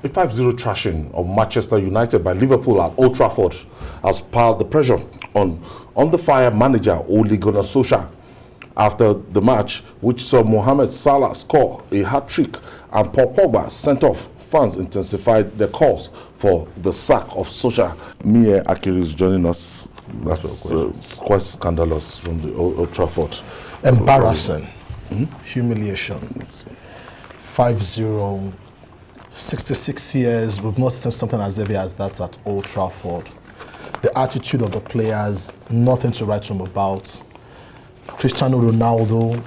A 5-0 thrashing of Manchester United by Liverpool at Old Trafford has piled the pressure on the fire manager Ole Gunnar Solskjaer after the match, which saw Mohamed Salah score a hat-trick and Paul Pogba sent off. Fans intensified their calls for the sack of Solskjaer. Mie Akiri is joining us. That's quite scandalous from the Old Trafford. Embarrassing. Humiliation. 5-0. 66 years, we've not seen something as heavy as that at Old Trafford. The attitude of the players, nothing to write home about. Cristiano Ronaldo,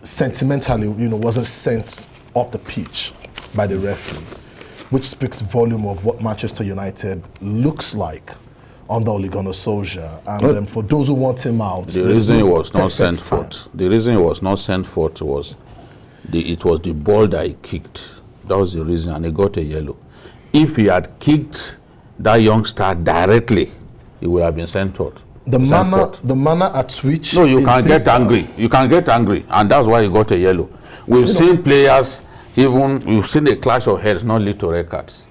sentimentally, wasn't sent off the pitch by the referee, which speaks volume of what Manchester United looks like under Ole Gunnar Solskjaer. And for those who want him out, the reason he was not sent forth. The reason he was not sent forth was it was the ball that he kicked. That was the reason, and he got a yellow. If he had kicked that youngster directly, he would have been sent forth. The manner at which... No, you can get angry. You can get angry, and that's why he got a yellow. We've seen players, we've seen a clash of heads not lead to red cards.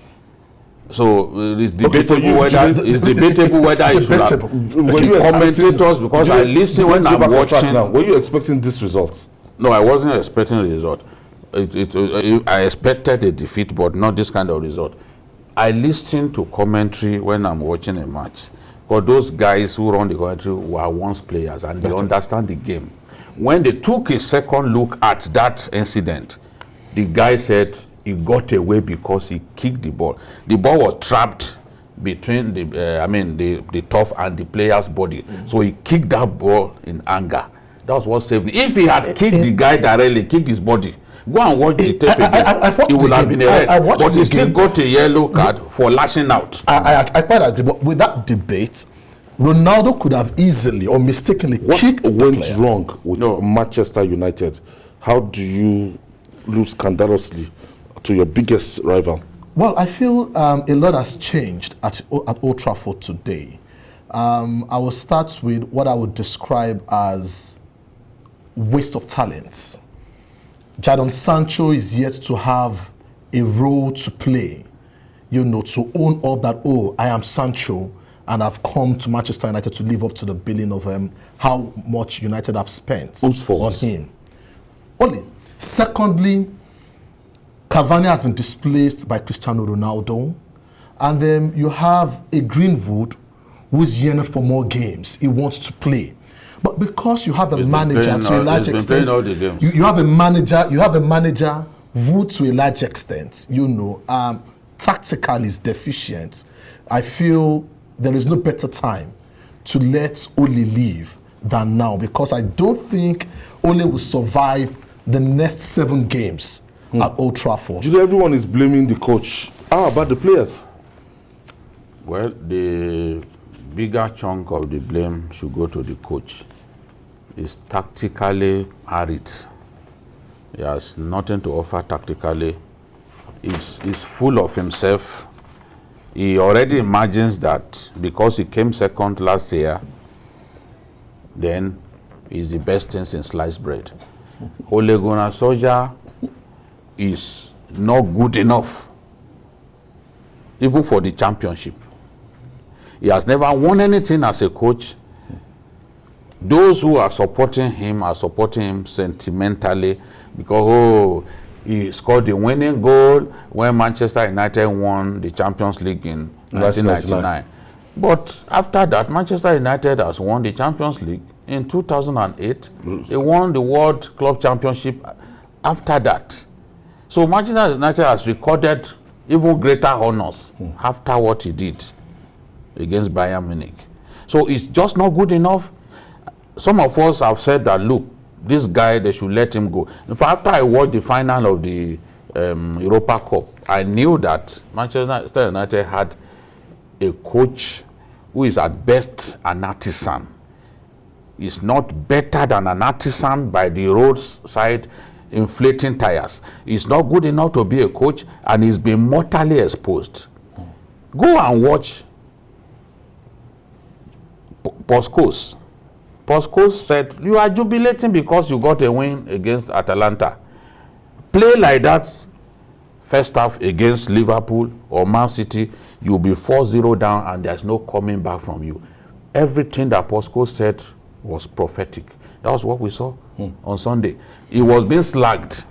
So it's debatable whether it should have... Commentators, because I listen when I'm watching... Were you expecting this result? No, I wasn't expecting the result. I expected a defeat, but not this kind of result. I listen to commentary when I'm watching a match. Because those guys who run the commentary were once players and they understand the game. When they took a second look at that incident, the guy said he got away because he kicked the ball. The ball was trapped between the turf and the player's body. So he kicked that ball in anger. That was what saved him. If he had kicked the guy directly, kicked his body, go and watch the tape again. He would have been a red. But he still got a yellow card for lashing out. I quite agree. But with that debate, Ronaldo could have easily or mistakenly kicked the player. What went wrong with Manchester United? How do you lose scandalously to your biggest rival? Well, I feel a lot has changed at Old Trafford today. I will start with what I would describe as waste of talents. Jadon Sancho is yet to have a role to play, to own up that, I am Sancho, and I've come to Manchester United to live up to the billing of how much United have spent on him. Only. Secondly, Cavani has been displaced by Cristiano Ronaldo, and then you have a Greenwood who's yearning for more games. He wants to play. But because you have a manager to a large extent, you have a manager who to a large extent, tactical is deficient. I feel there is no better time to let Ole leave than now, because I don't think Ole will survive the next 7 games at Old Trafford. Everyone is blaming the coach. How about the players? Well, the bigger chunk of the blame should go to the coach. He's tactically arid. He has nothing to offer tactically. He's full of himself. He already imagines that because he came second last year, then he's the best thing since sliced bread. Ole Gunnar Solskjaer is not good enough, even for the championship. He has never won anything as a coach. Those who are supporting him sentimentally because, he scored the winning goal when Manchester United won the Champions League in 1999. But after that, Manchester United has won the Champions League in 2008. They won the World Club Championship after that. So Manchester United has recorded even greater honors after what he did against Bayern Munich. So it's just not good enough. Some of us have said that, look, this guy, they should let him go. In fact, after I watched the final of the Europa Cup, I knew that Manchester United had a coach who is at best an artisan. He's not better than an artisan by the roadside inflating tires. He's not good enough to be a coach, and he's been mortally exposed. Go and watch Poskos. Poskos said, you are jubilating because you got a win against Atalanta. Play like that first half against Liverpool or Man City, you'll be 4-0 down and there's no coming back from you. Everything that Posco said was prophetic. That was what we saw on Sunday. He was being slagged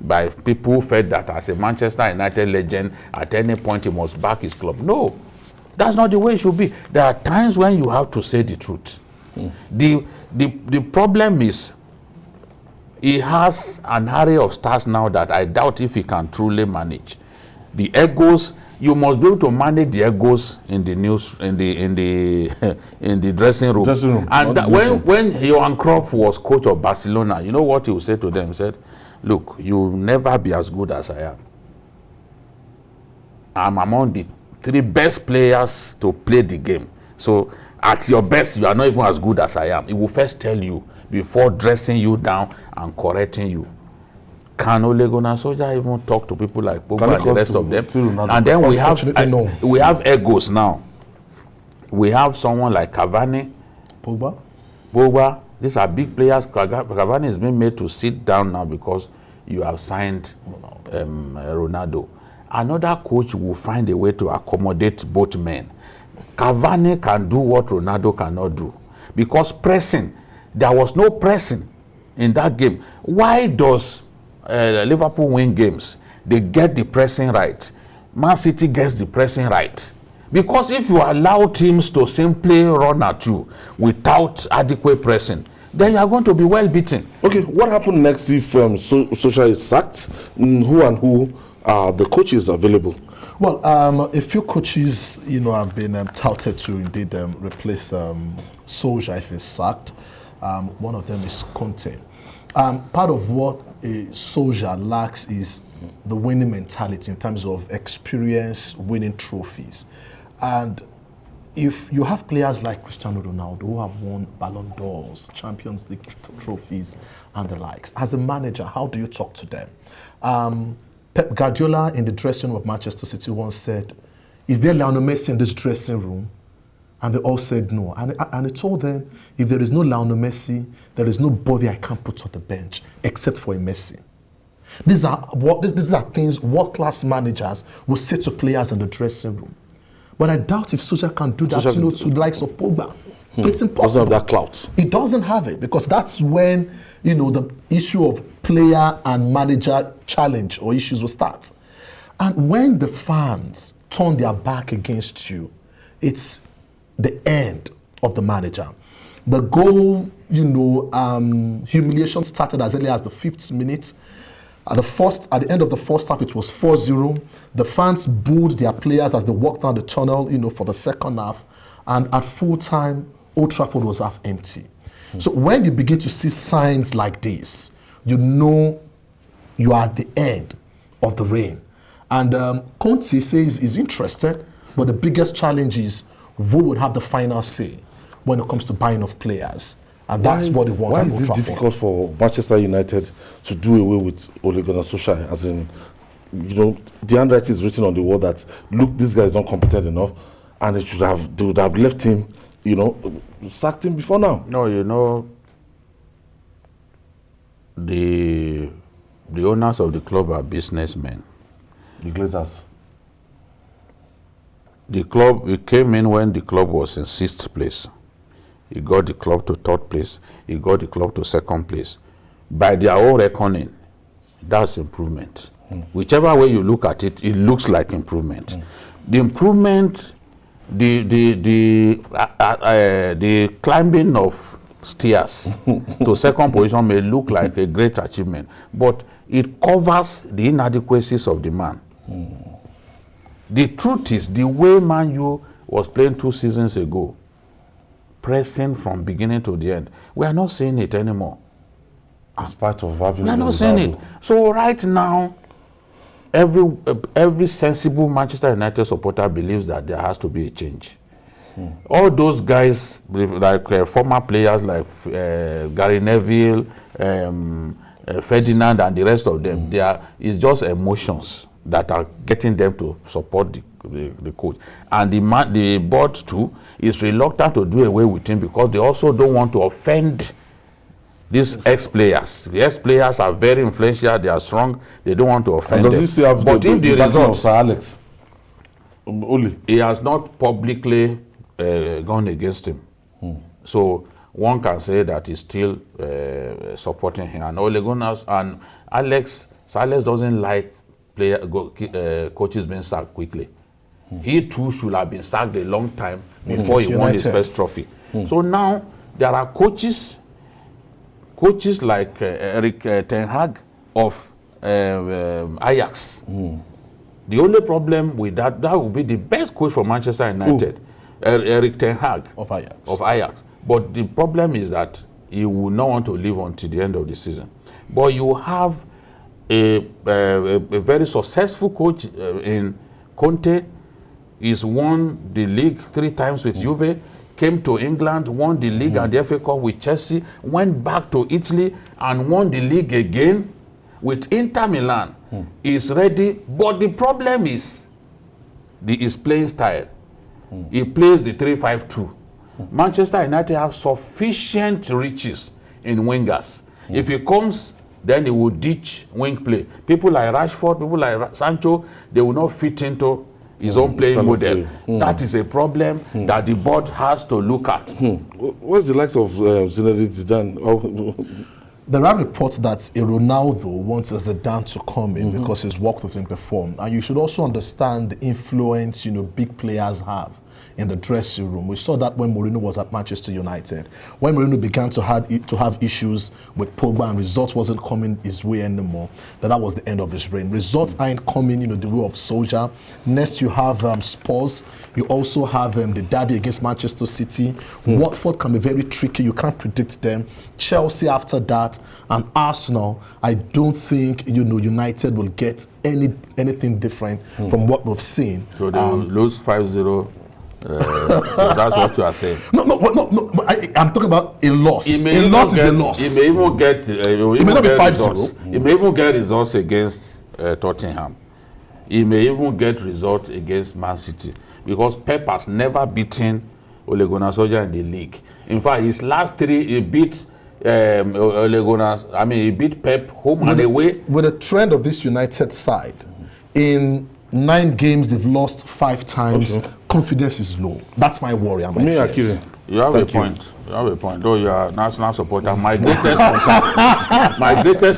by people who felt that as a Manchester United legend, at any point he must back his club. No, that's not the way it should be. There are times when you have to say the truth. The problem is, he has an array of stars now that I doubt if he can truly manage. The egos, you must be able to manage the egos in the news, in the dressing room. And when Johan Cruyff was coach of Barcelona, you know what he would say to them? He said, look, you'll never be as good as I am. I'm among the 3 best players to play the game. So at your best, you are not even as good as I am. He will first tell you before dressing you down and correcting you. Can Ole Gunnar Solskjaer even talk to people like Pogba and the rest of them? And then we have egos now. We have someone like Cavani, Pogba. These are big players. Cavani is being made to sit down now because you have signed Ronaldo. Another coach will find a way to accommodate both men. Cavani can do what Ronaldo cannot do because pressing. There was no pressing in that game. Why does Liverpool win games? They get the pressing right. Man City gets the pressing right. Because if you allow teams to simply run at you without adequate pressing, then you are going to be well beaten. Okay, what happened next if Solskjaer is sacked? Who and who are the coaches available? Well, a few coaches, have been touted to indeed replace Solskjaer if he's sacked. One of them is Conte. Part of what Solskjaer lacks is the winning mentality in terms of experience, winning trophies. And if you have players like Cristiano Ronaldo who have won Ballon d'Ors, Champions League trophies and the likes, as a manager, how do you talk to them? Pep Guardiola in the dressing room of Manchester City once said, is there Lionel Messi in this dressing room? And they all said no. And he told them, if there is no Lionel Messi, there is nobody I can put on the bench except for a Messi. These are things world-class managers will say to players in the dressing room. But I doubt if Solskjaer can do that to the likes of Pogba. It's impossible. Doesn't have that clout. He doesn't have it because that's when, the issue of player and manager challenge or issues will start. And when the fans turn their back against you, it's the end of the manager. The goal, humiliation started as early as the 5th minute. At the end of the first half, it was 4-0. The fans booed their players as they walked down the tunnel, for the second half. And at full time, Old Trafford was half empty. So when you begin to see signs like this, you know you are at the end of the reign. And Conte says he's interested, but the biggest challenge is who would have the final say when it comes to buying of players. And that's what he wants. Why is it difficult for Manchester United to do away with Ole Gunnar Solskjaer? As in, the handwriting is written on the wall that, look, this guy is not competent enough, and they would have left him, sacked him before now. No, the owners of the club are businessmen. The Glazers. The club, it came in when the club was in 6th place. He got the club to 3rd place. He got the club to 2nd place. By their own reckoning, that's improvement. Whichever way you look at it, it looks like improvement. The improvement, the climbing of stairs to 2nd position may look like a great achievement, but it covers the inadequacies of the man. The truth is, the way Man U was playing 2 seasons ago, pressing from beginning to the end, we are not seeing it anymore. As part of having, we are not seeing it. So right now, every sensible Manchester United supporter believes that there has to be a change. All those guys, like former players like Gary Neville, Ferdinand, and the rest of them, it's just emotions that are getting them to support the coach. And the board too is reluctant to do away with him because they also don't want to offend these ex-players. The ex-players are very influential. They are strong. They don't want to offend And does them. he still have But the if the backing of results, Sir Alex? Ole. he has not publicly gone against him. So one can say that he's still supporting him. And Ole Gunnar and Alex doesn't like coaches being sacked quickly. He too should have been sacked a long time before he won his first trophy. So now there are coaches like Erik Ten Hag of Ajax. The only problem with that would be the best coach for Manchester United, Erik Ten Hag Of Ajax. of Ajax. But the problem is that he will not want to leave until the end of the season. But you have a very successful coach in Conte. He's won the league 3 times with Juve, came to England, won the league and the FA Cup with Chelsea, went back to Italy and won the league again with Inter Milan. He's ready, but the problem is his playing style. He plays the 3-5-2. Manchester United have sufficient riches in wingers. If he comes, then he will ditch wing play. People like Rashford, people like Sancho, they will not fit into his own playing model. That is a problem that the board has to look at. What's the likes of Zinedine Zidane? There are reports that a Ronaldo wants Zidane to come in because he's worked with him before. And you should also understand the influence, big players have in the dressing room. We saw that when Mourinho was at Manchester United. When Mourinho began to have issues with Pogba and results wasn't coming his way anymore, that was the end of his reign. Results aren't coming, the way of Solskjaer. Next, you have Spurs. You also have the derby against Manchester City. Watford can be very tricky. You can't predict them. Chelsea after that, and Arsenal. I don't think United will get anything different from what we've seen. So they will lose 5-0. That's what you are saying. No. I'm talking about a loss. A loss is a loss. He may even get. It may not be 5-0. He may even get results against Tottenham. He may even get results against Man City, because Pep has never beaten Ole Gunnar Solskjaer in the league. In fact, his last 3, he beat Ole Gunnar. He beat Pep home and away. With the trend of this United side, in 9 games they've lost 5 times. Confidence is low. That's my worry. You have a point. You have a point. Though you are a national supporter, my greatest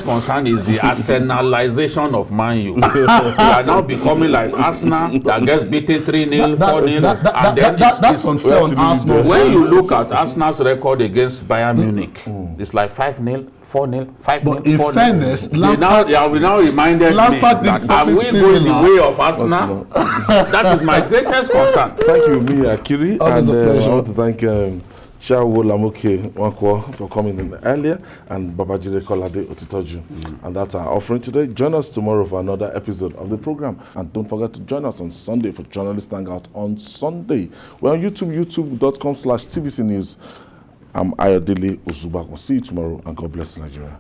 concern is the Arsenalization of Man U. We are now becoming like Arsenal that gets beaten 3-0, 4-0, and then that's unfair on Arsenal. When you look at Arsenal's record against Bayern Munich, it's like 5-0. 4-0, 5-0, But in 4-0. fairness, We now reminded Lampard me did that are we something going the similar. way of Arsenal? That is my greatest concern. Thank you, Mia Akiri. Always a pleasure. I want to thank Chawo Lamoke Wankwo for coming in earlier, and Babajide Kolade Otitoju. And that's our offering today. Join us tomorrow for another episode of the program. And don't forget to join us on Sunday for Journalist Hangout on Sunday. We're on YouTube, youtube.com/TVC News. I'm Ayodele Ozuba. We'll see you tomorrow, and God bless Nigeria.